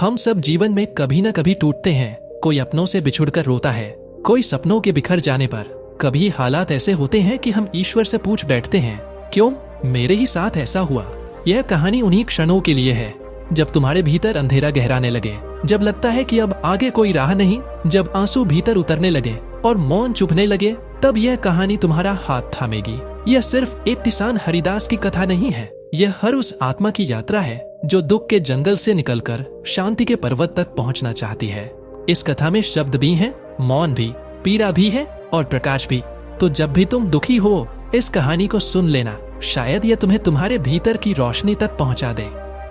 हम सब जीवन में कभी न कभी टूटते हैं। कोई अपनों से बिछुड़कर रोता है, कोई सपनों के बिखर जाने पर। कभी हालात ऐसे होते हैं कि हम ईश्वर से पूछ बैठते हैं, क्यों मेरे ही साथ ऐसा हुआ। यह कहानी उन्हीं क्षणों के लिए है जब तुम्हारे भीतर अंधेरा गहराने लगे, जब लगता है कि अब आगे कोई राह नहीं, जब आंसू भीतर उतरने लगे और मौन चुभने लगे, तब यह कहानी तुम्हारा हाथ थामेगी। यह सिर्फ एक किसान हरिदास की कथा नहीं है, यह हर उस आत्मा की यात्रा है जो दुख के जंगल से निकलकर शांति के पर्वत तक पहुंचना चाहती है। इस कथा में शब्द भी हैं, मौन भी, पीड़ा भी है और प्रकाश भी। तो जब भी तुम दुखी हो, इस कहानी को सुन लेना, शायद यह तुम्हें तुम्हारे भीतर की रोशनी तक पहुंचा दे।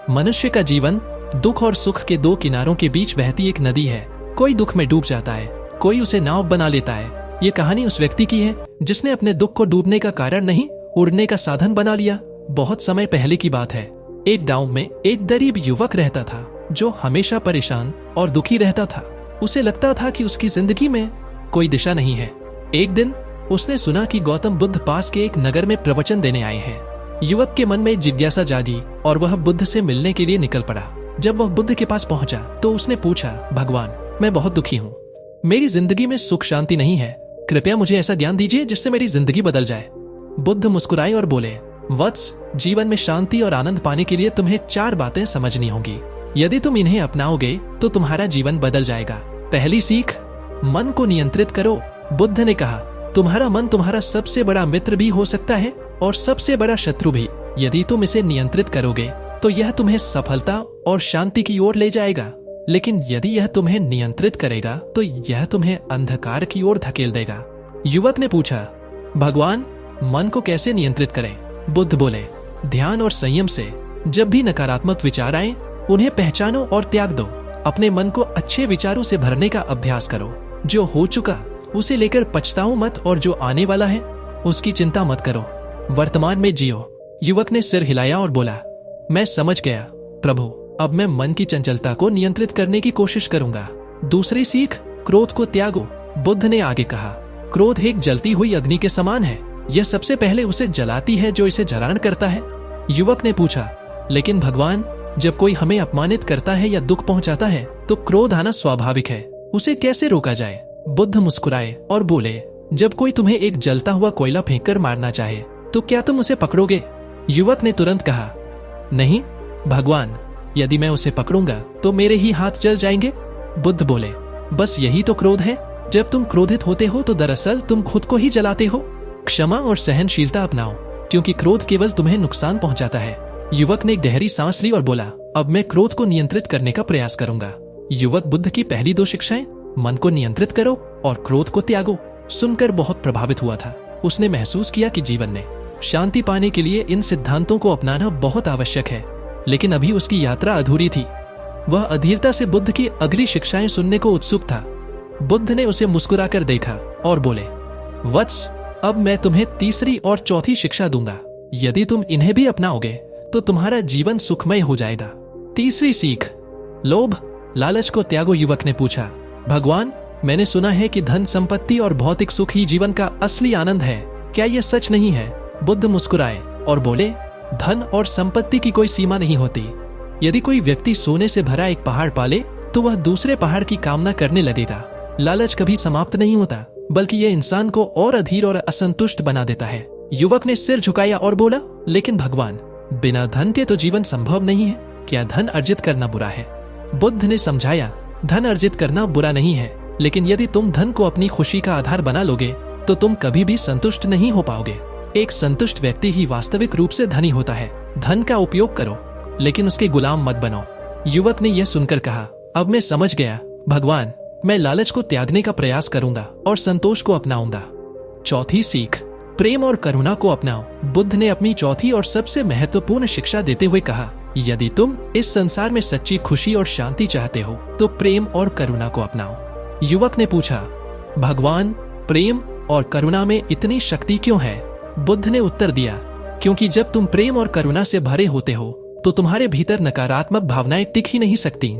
मनुष्य का जीवन दुख और सुख के दो किनारों के बीच बहती एक नदी है। कोई दुख में डूब जाता है, कोई उसे नाव बना लेता है। ये कहानी उस व्यक्ति की है जिसने अपने दुख को डूबने का कारण नहीं, उड़ने का साधन बना लिया। बहुत समय पहले की बात है। एक गांव में एक गरीब युवक रहता था जो हमेशा परेशान और दुखी रहता था। उसे लगता था कि उसकी जिंदगी में कोई दिशा नहीं है। एक दिन उसने सुना कि गौतम बुद्ध पास के एक नगर में प्रवचन देने आए हैं। युवक के मन में जिज्ञासा जागी और वह बुद्ध से मिलने के लिए निकल पड़ा। जब वह बुद्ध के पास पहुंचा तो उसने पूछा, भगवान, मैं बहुत दुखी हूँ, मेरी जिंदगी में सुख शांति नहीं है, कृपया मुझे ऐसा ज्ञान दीजिए जिससे मेरी जिंदगी बदल जाए। बुद्ध मुस्कुराए और बोले, वत्स, जीवन में शांति और आनंद पाने के लिए तुम्हें 4 बातें समझनी होंगी। यदि तुम इन्हें अपनाओगे तो तुम्हारा जीवन बदल जाएगा। पहली सीख, मन को नियंत्रित करो। बुद्ध ने कहा, तुम्हारा मन तुम्हारा सबसे बड़ा मित्र भी हो सकता है और सबसे बड़ा शत्रु भी। यदि तुम इसे नियंत्रित करोगे तो यह तुम्हें सफलता और शांति की ओर ले जाएगा, लेकिन यदि यह तुम्हें नियंत्रित करेगा तो यह तुम्हें अंधकार की ओर धकेल देगा। युवक ने पूछा, भगवान, मन को कैसे नियंत्रित करें? बुद्ध बोले, ध्यान और संयम से। जब भी नकारात्मक विचार आए, उन्हें पहचानो और त्याग दो। अपने मन को अच्छे विचारों से भरने का अभ्यास करो। जो हो चुका उसे लेकर पछताओ मत और जो आने वाला है उसकी चिंता मत करो। वर्तमान में जियो। युवक ने सिर हिलाया और बोला, मैं समझ गया प्रभु, अब मैं मन की चंचलता को नियंत्रित करने की कोशिश करूंगा। दूसरी सीख, क्रोध को त्यागो। बुद्ध ने आगे कहा, क्रोध एक जलती हुई अग्नि के समान है। यह सबसे पहले उसे जलाती है जो इसे जलान करता है। युवक ने पूछा, लेकिन भगवान, जब कोई हमें अपमानित करता है या दुख पहुंचाता है तो क्रोध आना स्वाभाविक है, उसे कैसे रोका जाए? बुद्ध मुस्कुराए और बोले, जब कोई तुम्हें एक जलता हुआ कोयला फेंककर मारना चाहे तो क्या तुम उसे पकड़ोगे? युवक ने तुरंत कहा, नहीं भगवान, यदि मैं उसे पकड़ूंगा तो मेरे ही हाथ जल जाएंगे। बुद्ध बोले, बस यही तो क्रोध है। जब तुम क्रोधित होते हो तो दरअसल तुम खुद को ही जलाते हो। क्षमा और सहनशीलता अपनाओ, क्योंकि क्रोध केवल तुम्हें नुकसान पहुंचाता है। युवक ने गहरी सांस ली और बोला, अब मैं क्रोध को नियंत्रित करने का प्रयास करूंगा। युवक बुद्ध की पहली 2 शिक्षाएं, मन को नियंत्रित करो और क्रोध को त्यागो, सुनकर बहुत प्रभावित हुआ था। उसने महसूस किया कि जीवन में शांति पाने के लिए इन सिद्धांतों को अपनाना बहुत आवश्यक है। लेकिन अभी उसकी यात्रा अधूरी थी। वह अधीरता से बुद्ध की अगली शिक्षाएं सुनने को उत्सुक था। बुद्ध ने उसे मुस्कुराकर देखा और बोले, वत्स, अब मैं तुम्हें तीसरी और चौथी शिक्षा दूंगा। यदि तुम इन्हें भी अपनाओगे तो तुम्हारा जीवन सुखमय हो जाएगा। तीसरी सीख, लोभ लालच को त्यागो। युवक ने पूछा, भगवान, मैंने सुना है कि धन संपत्ति और भौतिक सुख ही जीवन का असली आनंद है, क्या यह सच नहीं है? बुद्ध मुस्कुराए और बोले, धन और संपत्ति की कोई सीमा नहीं होती। यदि कोई व्यक्ति सोने से भरा एक पहाड़ पाले तो वह दूसरे पहाड़ की कामना करने लगेगा। लालच कभी समाप्त नहीं होता, बल्कि यह इंसान को और अधीर और असंतुष्ट बना देता है। युवक ने सिर झुकाया और बोला, लेकिन भगवान, बिना धन के तो जीवन संभव नहीं है। क्या धन अर्जित करना बुरा है? बुद्ध ने समझाया, धन अर्जित करना बुरा नहीं है, लेकिन यदि तुम धन को अपनी खुशी का आधार बना लोगे तो तुम कभी भी संतुष्ट नहीं हो पाओगे। एक संतुष्ट व्यक्ति ही वास्तविक रूप से धनी होता है। धन का उपयोग करो, लेकिन उसके गुलाम मत बनो। युवक ने यह सुनकर कहा, अब मैं समझ गया भगवान, मैं लालच को त्यागने का प्रयास करूंगा और संतोष को अपनाऊंगा। चौथी सीख, प्रेम और करुणा को अपनाओ। बुद्ध ने अपनी चौथी और सबसे महत्वपूर्ण शिक्षा देते हुए कहा, यदि तुम इस संसार में सच्ची खुशी और शांति चाहते हो तो प्रेम और करुणा को अपनाओ। युवक ने पूछा, भगवान, प्रेम और करुणा में इतनी शक्ति क्यों है? बुद्ध ने उत्तर दिया, क्योंकि जब तुम प्रेम और करुणा से भरे होते हो तो तुम्हारे भीतर नकारात्मक भावनाएं टिक ही नहीं सकती।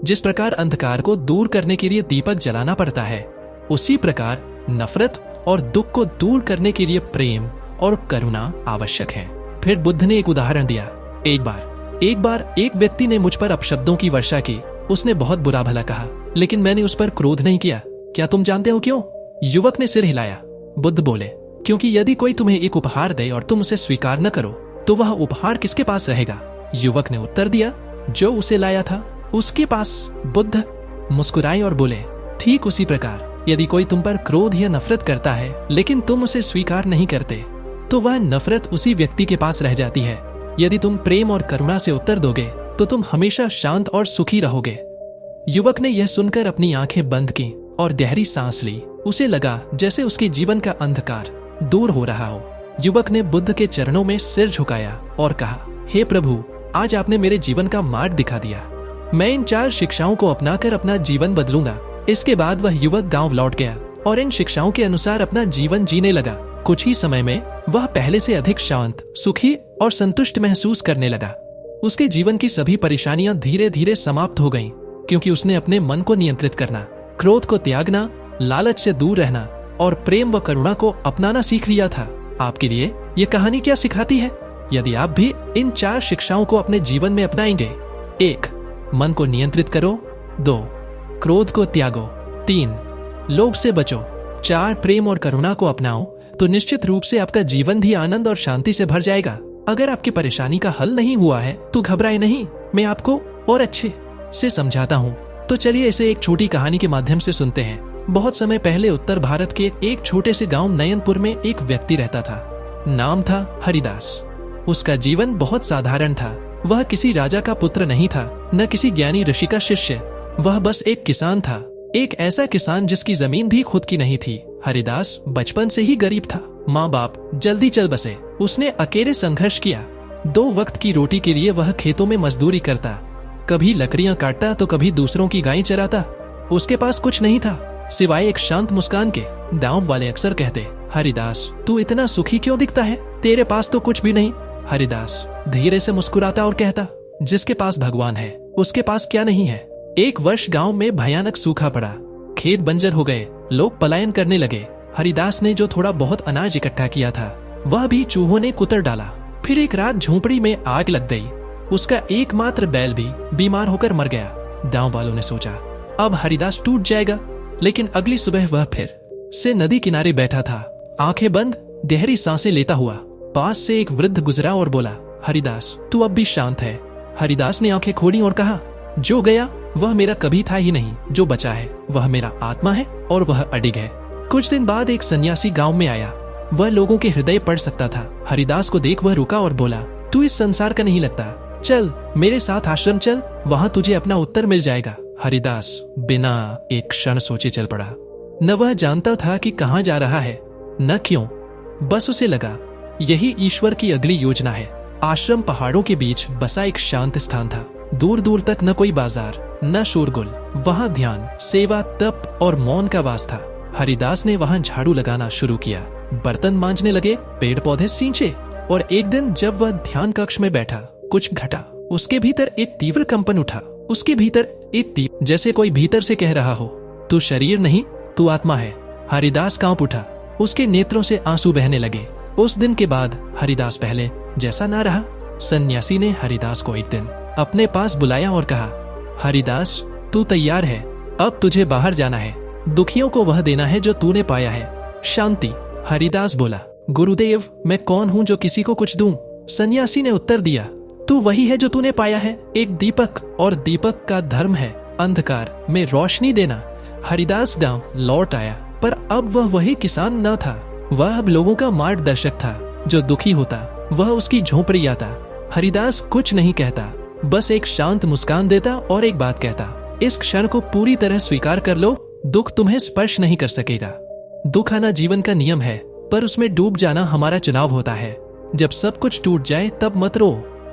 जिस प्रकार अंधकार को दूर करने के लिए दीपक जलाना पड़ता है, उसी प्रकार नफरत और दुख को दूर करने के लिए प्रेम और करुणा आवश्यक है। फिर बुद्ध ने एक उदाहरण दिया। एक बार एक व्यक्ति ने मुझ पर अपशब्दों की वर्षा की उसने बहुत बुरा भला कहा, लेकिन मैंने उस पर क्रोध नहीं किया। क्या तुम जानते हो क्यों? युवक ने सिर हिलाया। बुद्ध बोले, क्योंकि यदि कोई तुम्हें एक उपहार दे और तुम उसे स्वीकार न करो तो वह उपहार किसके पास रहेगा? युवक ने उत्तर दिया, जो उसे लाया था उसके पास। बुद्ध मुस्कुराए और बोले, ठीक उसी प्रकार यदि कोई तुम पर क्रोध या नफरत करता है लेकिन तुम उसे स्वीकार नहीं करते तो वह नफरत उसी व्यक्ति के पास रह जाती है। यदि तुम प्रेम और करुणा से उत्तर दोगे तो तुम हमेशा शांत और सुखी रहोगे। युवक ने यह सुनकर अपनी आंखें बंद की और गहरी सांस ली। उसे लगा जैसे उसके जीवन का अंधकार दूर हो रहा हो। युवक ने बुद्ध के चरणों में सिर झुकाया और कहा, हे प्रभु, आज आपने मेरे जीवन का मार्ग दिखा दिया। मैं इन 4 शिक्षाओं को अपनाकर अपना जीवन बदलूंगा। इसके बाद वह युवक गांव लौट गया और इन शिक्षाओं के अनुसार अपना जीवन जीने लगा। कुछ ही समय में वह पहले से अधिक शांत, सुखी और संतुष्ट महसूस करने लगा। उसके जीवन की सभी परेशानियां धीरे धीरे समाप्त हो गईं, क्योंकि उसने अपने मन को नियंत्रित करना, क्रोध को त्यागना, लालच से दूर रहना और प्रेम व करुणा को अपनाना सीख लिया था। आपके लिए ये कहानी क्या सिखाती है? यदि आप भी इन 4 शिक्षाओं को अपने जीवन में अपनाएंगे: 1. मन को नियंत्रित करो। 2. क्रोध को त्यागो। 3. लोभ से बचो। 4. प्रेम और करुणा को अपनाओ तो निश्चित रूप से आपका जीवन भी आनंद और शांति से भर जाएगा। अगर आपकी परेशानी का हल नहीं हुआ है तो घबराए नहीं, मैं आपको और अच्छे से समझाता हूँ। तो चलिए इसे एक छोटी कहानी के माध्यम से सुनते हैं। बहुत समय पहले उत्तर भारत के एक छोटे से गांव नयनपुर में एक व्यक्ति रहता था। नाम था हरिदास। उसका जीवन बहुत साधारण था। वह किसी राजा का पुत्र नहीं था, न किसी ज्ञानी ऋषि का शिष्य। वह बस एक किसान था, एक ऐसा किसान जिसकी जमीन भी खुद की नहीं थी। हरिदास बचपन से ही गरीब था। माँ बाप जल्दी चल बसे। उसने अकेले संघर्ष किया। 2 वक्त की रोटी के लिए वह खेतों में मजदूरी करता, कभी लकड़ियां काटता तो कभी दूसरों की गायें चराता। उसके पास कुछ नहीं था सिवाय एक शांत मुस्कान के। गांव वाले अक्सर कहते, हरिदास तू इतना सुखी क्यों दिखता है, तेरे पास तो कुछ भी नहीं। हरिदास धीरे से मुस्कुराता और कहता, जिसके पास भगवान है उसके पास क्या नहीं है। एक वर्ष गांव में भयानक सूखा पड़ा। खेत बंजर हो गए, लोग पलायन करने लगे। हरिदास ने जो थोड़ा बहुत अनाज इकट्ठा किया था वह भी चूहों ने कुतर डाला। फिर एक रात झोंपड़ी में आग लग गई। उसका एकमात्र बैल भी बीमार होकर मर गया। गांव वालों ने सोचा अब हरिदास टूट जाएगा, लेकिन अगली सुबह वह फिर से नदी किनारे बैठा था, आंखें बंद, गहरी सांसें लेता हुआ। पास से एक वृद्ध गुजरा और बोला, हरिदास तू अब भी शांत है। हरिदास ने आंखें खोली और कहा, जो गया वह मेरा कभी था ही नहीं, जो बचा है वह मेरा आत्मा है और वह अडिग है। कुछ दिन बाद एक सन्यासी गांव में आया। वह लोगों के हृदय पढ़ सकता था। हरिदास को देख वह रुका और बोला, तू इस संसार का नहीं लगता, चल मेरे साथ आश्रम चल, वहां तुझे अपना उत्तर मिल जाएगा। हरिदास बिना एक क्षण सोचे चल पड़ा। न वह जानता था कि कहां जा रहा है, न क्यों, बस उसे लगा यही ईश्वर की अगली योजना है। आश्रम पहाड़ों के बीच बसा एक शांत स्थान था। दूर दूर तक न कोई बाजार, न शोरगुल। वहां ध्यान, सेवा, तप और मौन का वास था। हरिदास ने वहां झाड़ू लगाना शुरू किया, बर्तन मांजने लगे, पेड़ पौधे सींचे। और एक दिन जब वह ध्यान कक्ष में बैठा, कुछ घटा। उसके भीतर एक तीव्र कंपन उठा। उसके भीतर एक तीप, जैसे कोई भीतर से कह रहा हो, तू शरीर नहीं, तू आत्मा है। हरिदास कांप उठा। उसके नेत्रों से आंसू बहने लगे। उस दिन के बाद हरिदास पहले जैसा ना रहा। सन्यासी ने हरिदास को एक दिन अपने पास बुलाया और कहा, हरिदास तू तैयार है, अब तुझे बाहर जाना है। दुखियों को वह देना है जो तूने पाया है, शांति। हरिदास बोला, गुरुदेव मैं कौन हूँ जो किसी को कुछ दूं? सन्यासी ने उत्तर दिया, तू वही है जो तूने पाया है, एक दीपक, और दीपक का धर्म है अंधकार में रोशनी देना। हरिदास गांव लौट आया, पर अब वह वही किसान न था। वह अब लोगों का मार्गदर्शक था। जो दुखी होता वह उसकी झोंपड़ी आता। हरिदास कुछ नहीं कहता, बस एक शांत मुस्कान देता और एक बात कहता, इस क्षण को पूरी तरह स्वीकार कर लो, दुख तुम्हें स्पर्श नहीं कर सकेगा। दुख आना जीवन का नियम है, पर उसमें डूब जाना हमारा चुनाव होता है। जब सब कुछ टूट जाए तब मत रो,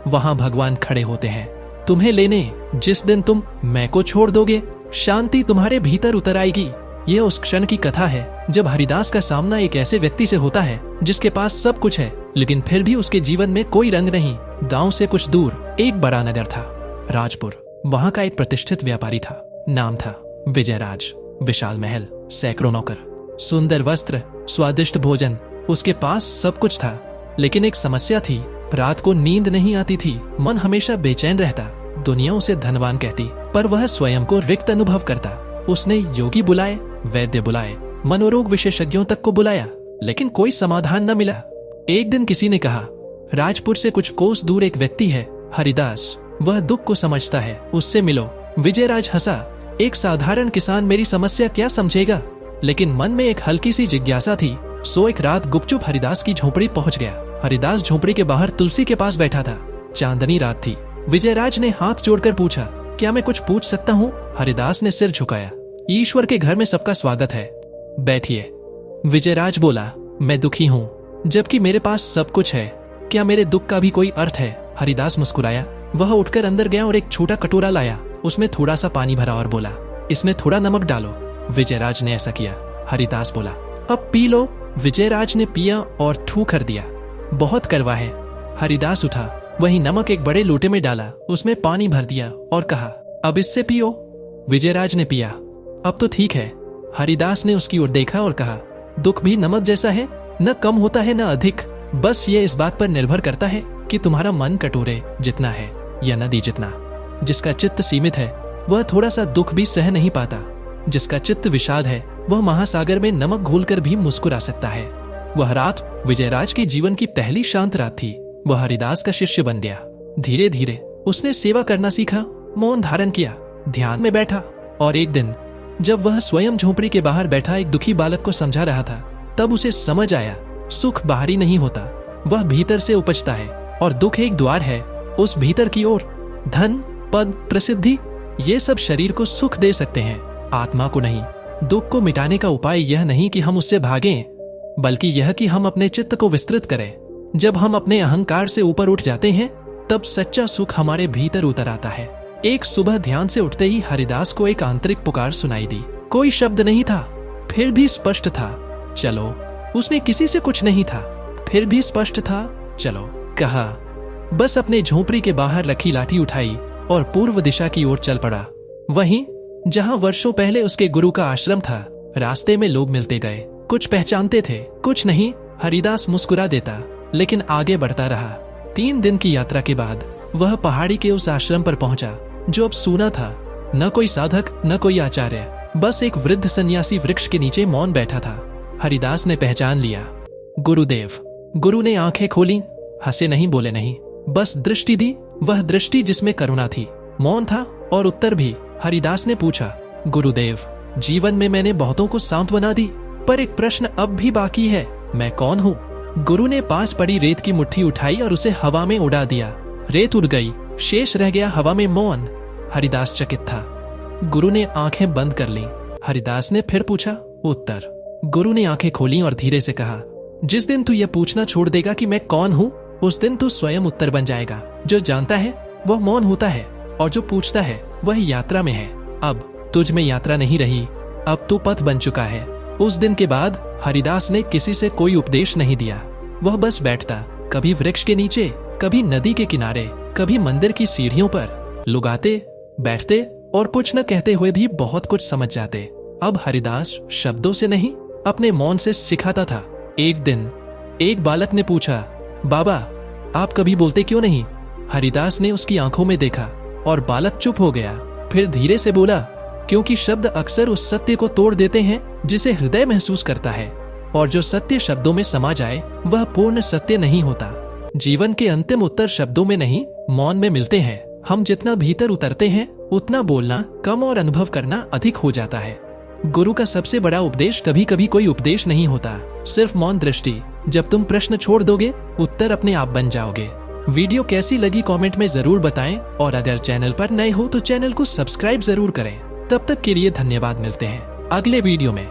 वहां भगवान खड़े होते हैं तुम्हें लेने। जिस दिन तुम मैं को छोड़ दोगे, शांति तुम्हारे भीतर उतर आएगी। यह उस क्षण की कथा है जब हरिदास का सामना एक ऐसे व्यक्ति से होता है जिसके पास सब कुछ है, लेकिन फिर भी उसके जीवन में कोई रंग नहीं। गांव से कुछ दूर एक बड़ा नगर था, राजपुर। वहां का एक प्रतिष्ठित व्यापारी था, नाम था विजयराज। विशाल महल, सैकड़ों नौकर, सुंदर वस्त्र, स्वादिष्ट भोजन, उसके पास सब कुछ था। लेकिन एक समस्या थी, रात को नींद नहीं आती थी, मन हमेशा बेचैन रहता। दुनिया उसे धनवान कहती, पर वह स्वयं को रिक्त अनुभव करता। उसने योगी बुलाए, वैद्य बुलाए, मनोरोग विशेषज्ञों तक को बुलाया, लेकिन कोई समाधान न मिला। एक दिन किसी ने कहा, राजपुर से कुछ कोस दूर एक व्यक्ति है, हरिदास, वह दुख को समझता है, उससे मिलो। विजयराज हंसा, एक साधारण किसान मेरी समस्या क्या समझेगा? लेकिन मन में एक हल्की सी जिज्ञासा थी, सो एक रात गुपचुप हरिदास की झोपड़ी पहुंच गया। हरिदास झोपड़ी के बाहर तुलसी के पास बैठा था। चांदनी रात थी। विजयराज ने हाथ जोड़कर पूछा, क्या मैं कुछ पूछ सकता हूँ? हरिदास ने सिर झुकाया। ईश्वर के घर में सबका स्वागत है, बैठिए। विजयराज बोला, मैं दुखी हूँ, जबकि मेरे पास सब कुछ है। क्या मेरे दुख का भी कोई अर्थ है? हरिदास मुस्कुराया। वह उठकर अंदर गया और एक छोटा कटोरा लाया। उसमें थोड़ा सा पानी भरा और बोला, इसमें थोड़ा नमक डालो। विजयराज ने ऐसा किया। हरिदास बोला, अब पी लो। विजयराज ने पिया और थू कर दिया। बहुत कड़वा है। हरिदास उठा, वही नमक एक बड़े लोटे में डाला, उसमें पानी भर दिया और कहा, अब इससे पियो। विजयराज ने पिया। अब तो ठीक है। हरिदास ने उसकी ओर देखा और कहा, दुख भी नमक जैसा है, न कम होता है न अधिक। बस ये इस बात पर निर्भर करता है कि तुम्हारा मन कटोरे जितना है या नदी जितना। जिसका चित्त सीमित है वह थोड़ा सा दुख भी सह नहीं पाता। जिसका चित्त विषाद है वह महासागर में नमक घोलकर भी मुस्कुरा सकता है। वह रात विजयराज के जीवन की पहली शांत रात थी। वह हरिदास का शिष्य बन गया। धीरे धीरे उसने सेवा करना सीखा, मौन धारण किया, ध्यान में बैठा। और एक दिन जब वह स्वयं झोपड़ी के बाहर बैठा एक दुखी बालक को समझा रहा था, तब उसे समझ आया, सुख बाहरी नहीं होता, वह भीतर से उपजता है। और दुख एक द्वार है उस भीतर की ओर। धन, पद, प्रसिद्धि, ये सब शरीर को सुख दे सकते हैं, आत्मा को नहीं। दुख को मिटाने का उपाय यह नहीं कि हम उससे भागें, बल्कि यह कि हम अपने चित्त को विस्तृत करें। जब हम अपने अहंकार से ऊपर उठ जाते हैं, तब सच्चा सुख हमारे भीतर उतर आता है। एक सुबह ध्यान से उठते ही हरिदास को एक आंतरिक पुकार सुनाई दी। कोई शब्द नहीं था, फिर भी स्पष्ट था, चलो। उसने किसी से कुछ नहीं था, फिर भी स्पष्ट था, चलो। कहा, बस अपने झोपड़ी के बाहर रखी लाठी उठाई और पूर्व दिशा की ओर चल पड़ा। वहीं जहां वर्षों पहले उसके गुरु का आश्रम था। रास्ते में लोग मिलते गए, कुछ पहचानते थे, कुछ नहीं। हरिदास मुस्कुरा देता, लेकिन आगे बढ़ता रहा। 3 दिन की यात्रा के बाद वह पहाड़ी के उस आश्रम पर पहुंचा जो अब सूना था। न कोई साधक, न कोई आचार्य, बस एक वृद्ध सन्यासी वृक्ष के नीचे मौन बैठा था। हरिदास ने पहचान लिया, गुरुदेव। गुरु ने आंखें खोली, हंसे नहीं, बोले नहीं, बस दृष्टि दी, वह दृष्टि जिसमें करुणा थी। मौन था और उत्तर भी। हरिदास ने पूछा, गुरुदेव, जीवन में मैंने बहुतों को सांत्वना दी, पर एक प्रश्न अब भी बाकी है, मैं कौन हूँ? गुरु ने पास पड़ी रेत की मुट्ठी उठाई और उसे हवा में उड़ा दिया। रेत उड़ गई, शेष रह गया हवा में मौन। हरिदास चकित था। गुरु ने आंखें बंद कर ली। हरिदास ने फिर पूछा, उत्तर। गुरु ने आंखें खोली और धीरे से कहा, जिस दिन तू यह पूछना छोड़ देगा कि मैं कौन हूँ, उस दिन तू स्वयं उत्तर बन जाएगा। जो जानता है वह मौन होता है, और जो पूछता है वह यात्रा में है। अब तुझ में यात्रा नहीं रही, अब तू पथ बन चुका है। उस दिन के बाद हरिदास ने किसी से कोई उपदेश नहीं दिया। वह बस बैठता, कभी वृक्ष के नीचे, कभी नदी के किनारे, कभी मंदिर की सीढ़ियों पर। लोग आते, बैठते और कुछ न कहते हुए भी बहुत कुछ समझ जाते। अब हरिदास शब्दों से नहीं, अपने मौन से सिखाता था। एक दिन एक बालक ने पूछा, बाबा, आप कभी बोलते क्यों नहीं? हरिदास ने उसकी आंखों में देखा और बालक चुप हो गया। फिर धीरे से बोला, क्योंकि शब्द अक्सर उस सत्य को तोड़ देते हैं जिसे हृदय महसूस करता है, और जो सत्य शब्दों में समा जाए वह पूर्ण सत्य नहीं होता। जीवन के अंतिम उत्तर शब्दों में नहीं, मौन में मिलते हैं। हम जितना भीतर उतरते हैं उतना बोलना कम और अनुभव करना अधिक हो जाता है। गुरु का सबसे बड़ा उपदेश कभी कभी कोई उपदेश नहीं होता, सिर्फ मौन दृष्टि। जब तुम प्रश्न छोड़ दोगे, उत्तर अपने आप बन जाओगे। वीडियो कैसी लगी कमेंट में जरूर बताएं, और अगर चैनल पर नए हो तो चैनल को सब्सक्राइब जरूर करें। तब तक के लिए धन्यवाद। मिलते हैं अगले वीडियो में।